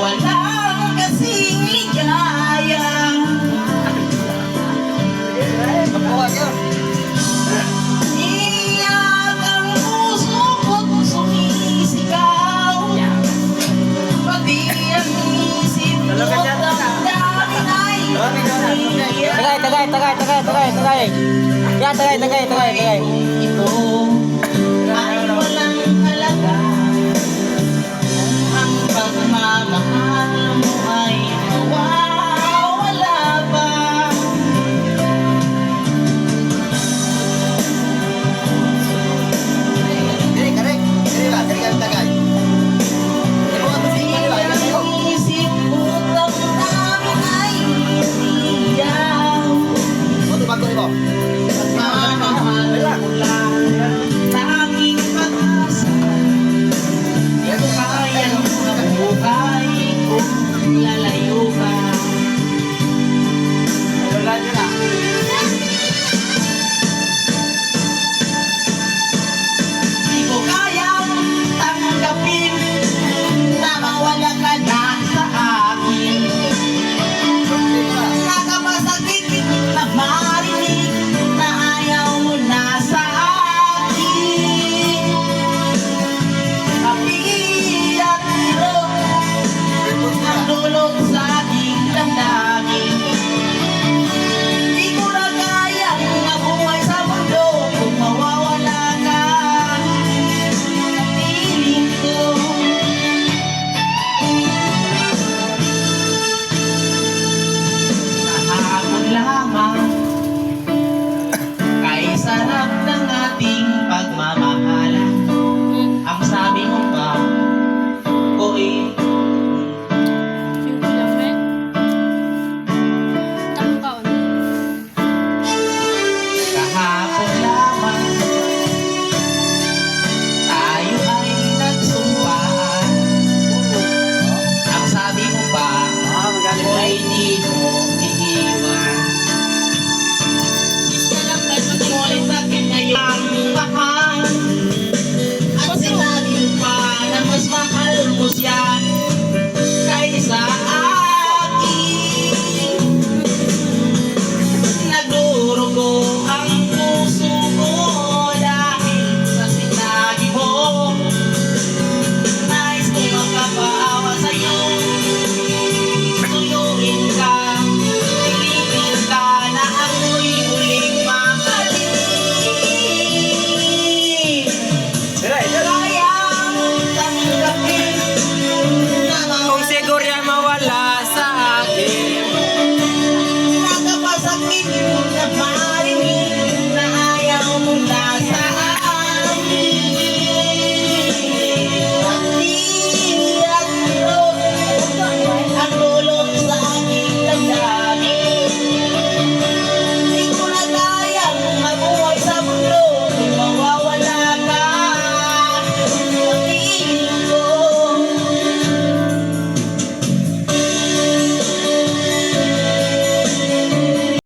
walang kasing ligaya. Iyak ang puso ko't sumisigaw, pati ang isip ko't damdamin ay iyak. Tagay. Yan, tagay. Ito ay walang halaga kung ang pagmamahal mo ay mawawala ba. Isip ko't damdamin ay iyak. Pagmamahal mo lang tanging pag-asa. Kaya ng buhay kung lalayo ka. Di ko kayang tanggapin na mawala ka na sa akin. Nakamasakit na marinig na ayaw mo na sa akin. Kapi at ilong ang dulot sa aking damdamin. Di ko na kayang mabuhay sa mundo kung mawawala ka. Piling ko kahapon lamang kay sarap ng ating pagmamahalan. Ang sabi mo ba, oy, kahapon lamang tayo ay nagsumpaan. Ang sabi mo ba, oy, di mo iiwan. Ngunit bakit ngayon ang mahal? At sinabi mo pa na mas mahal mo siya kaysa akin. Nagdurugo ang puso ko dahil sa sinabi mo. Nais ko magkapaawa sa'yo. Tuyuin ka, pilipin ka na ako'y muling mahalin. Kayang tanggapin na Kung siguro yan mawala sa akin. nakapasakit mo naman.